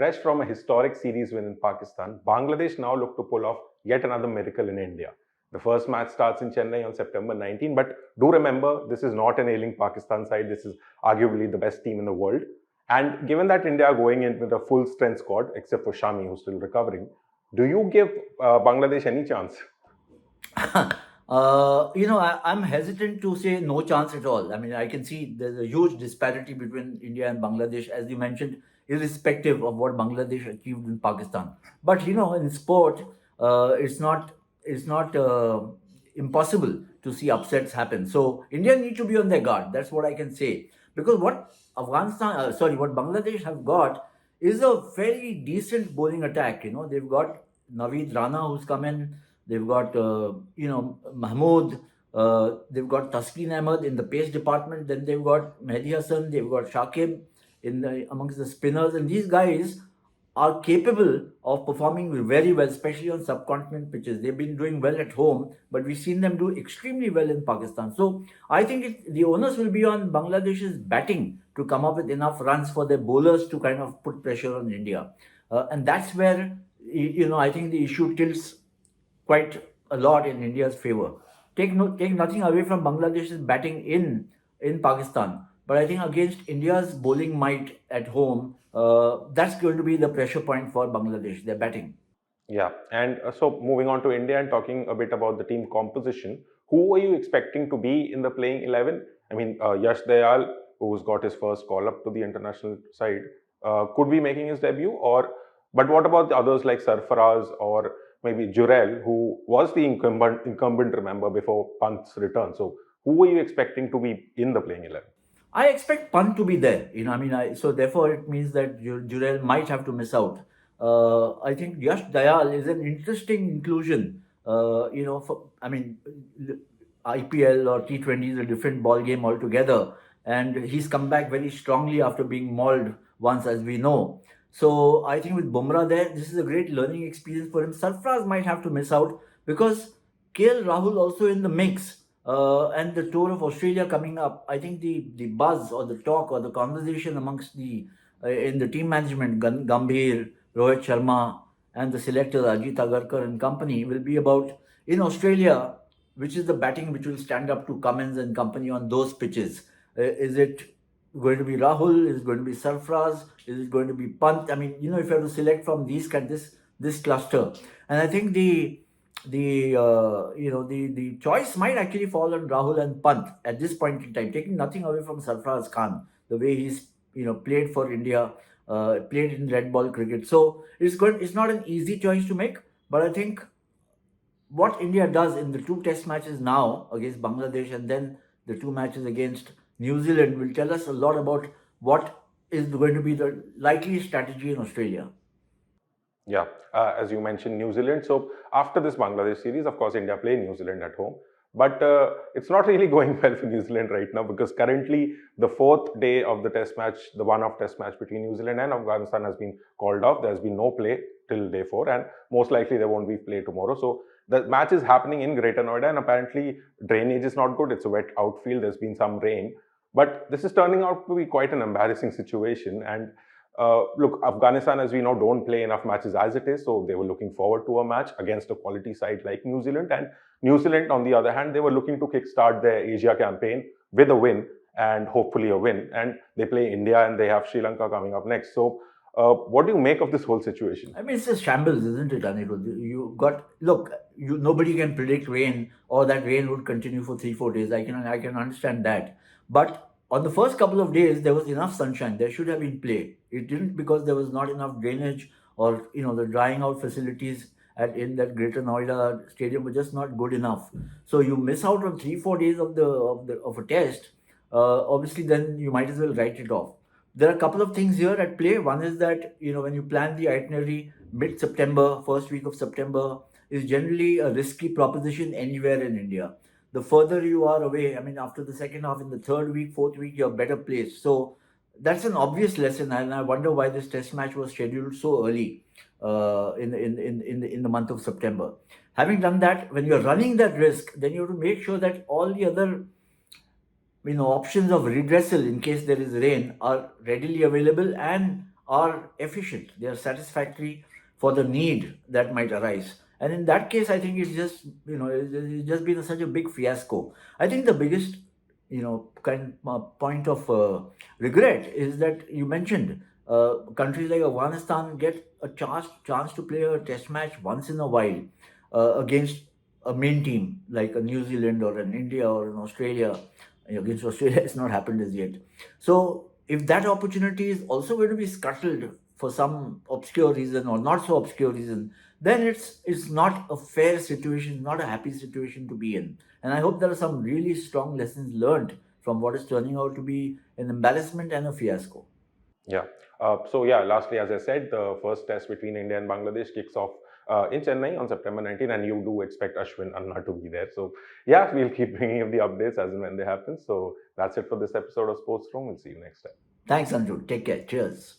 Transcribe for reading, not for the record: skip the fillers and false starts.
Fresh from a historic series win in Pakistan, Bangladesh now look to pull off yet another miracle in India. The first match starts in Chennai on September 19, but do remember this is not an ailing Pakistan side. This is arguably the best team in the world. And given that India are going in with a full strength squad, except for Shami, who's still recovering, do you give Bangladesh any chance? I'm hesitant to say no chance at all. I mean, I can see there's a huge disparity between India and Bangladesh, as you mentioned, irrespective of what Bangladesh achieved in Pakistan. But in sport, it's not impossible to see upsets happen. So India need to be on their guard. That's what I can say. Because what Bangladesh have got is a very decent bowling attack. They've got Naveed Rana who's come in. They've got, Mahmood. They've got Taskin Ahmed in the pace department. Then they've got Mehdi Hassan. They've got Shakib amongst the spinners. And these guys are capable of performing very well, especially on subcontinent pitches. They've been doing well at home, but we've seen them do extremely well in Pakistan. So I think the onus will be on Bangladesh's batting to come up with enough runs for their bowlers to kind of put pressure on India. And that's where, I think the issue tilts quite a lot in India's favor. Take nothing away from Bangladesh's batting in Pakistan, but I think against India's bowling might at home, that's going to be the pressure point for Bangladesh. Their batting. Yeah, and so moving on to India and talking a bit about the team composition, who are you expecting to be in the playing 11? I mean, Yash Dayal, who's got his first call up to the international side, could be making his debut, but what about the others like Sarfaraz or maybe Jurel, who was the incumbent, remember, before Pant's return? So, who are you expecting to be in the playing 11? I expect Pant to be there. So therefore it means that Jurel might have to miss out. I think Yash Dayal is an interesting inclusion. IPL or T20 is a different ball game altogether, and he's come back very strongly after being mauled once, as we know. So I think with Bumrah there, this is a great learning experience for him. Sarfraz might have to miss out because KL Rahul also in the mix. And the tour of Australia coming up, I think the buzz or the talk or the conversation amongst in the team management, Gambhir, Rohit Sharma, and the selectors Ajit Agarkar and company will be about in Australia, which is the batting which will stand up to Cummins and company on those pitches. Is it going to be Rahul? Is it going to be Sarfraz? Is it going to be Pant? I mean, if you have to select from this cluster, and I think the choice might actually fall on Rahul and Pant at this point in time, taking nothing away from Sarfraz Khan, the way he's played for India, played in red ball cricket. So it's good. It's not an easy choice to make, but I think what India does in the two test matches now against Bangladesh and then the two matches against New Zealand will tell us a lot about what is going to be the likely strategy in Australia. Yeah, as you mentioned, New Zealand. So after this Bangladesh series, of course, India play New Zealand at home. But it's not really going well for New Zealand right now because currently the fourth day of the test match, the one-off test match between New Zealand and Afghanistan has been called off. There's been no play till day 4 and most likely there won't be play tomorrow. So the match is happening in Greater Noida and apparently drainage is not good. It's a wet outfield. There's been some rain. But this is turning out to be quite an embarrassing situation. And look, Afghanistan, as we know, don't play enough matches as it is. So they were looking forward to a match against a quality side like New Zealand. And New Zealand, on the other hand, they were looking to kickstart their Asia campaign with a win and hopefully a win. And they play India and they have Sri Lanka coming up next. So what do you make of this whole situation? I mean, it's a shambles, isn't it, Anirudh? Nobody can predict rain or that rain would continue for 3-4 days. I can understand that. But on the first couple of days, there was enough sunshine. There should have been play. It didn't because there was not enough drainage or, the drying out facilities in that Greater Noida stadium were just not good enough. So you miss out on 3-4 days of a test. Obviously, then you might as well write it off. There are a couple of things here at play. One is that, when you plan the itinerary mid-September, first week of September, is generally a risky proposition anywhere in India. The further you are away, I mean, after the second half, in the third week, fourth week, you're better placed. So that's an obvious lesson, and I wonder why this test match was scheduled so early in the month of September. Having done that, when you're running that risk, then you have to make sure that all the other options of redressal in case there is rain are readily available and are efficient, they are satisfactory for the need that might arise. And in that case, I think it's just, it's just been such a big fiasco. I think the biggest, point of regret is that you mentioned countries like Afghanistan get a chance to play a test match once in a while against a main team like a New Zealand or an India or an Australia. Against Australia, it's not happened as yet. So if that opportunity is also going to be scuttled for some obscure reason or not so obscure reason, then it's not a fair situation, not a happy situation to be in. And I hope there are some really strong lessons learned from what is turning out to be an embarrassment and a fiasco. Yeah. So yeah, lastly, as I said, the first test between India and Bangladesh kicks off in Chennai on September 19, and you do expect Ashwin Anna to be there. So yeah, we'll keep bringing you the updates as and when they happen. So that's it for this episode of Sports Room. We'll see you next time. Thanks, Andrew. Take care. Cheers.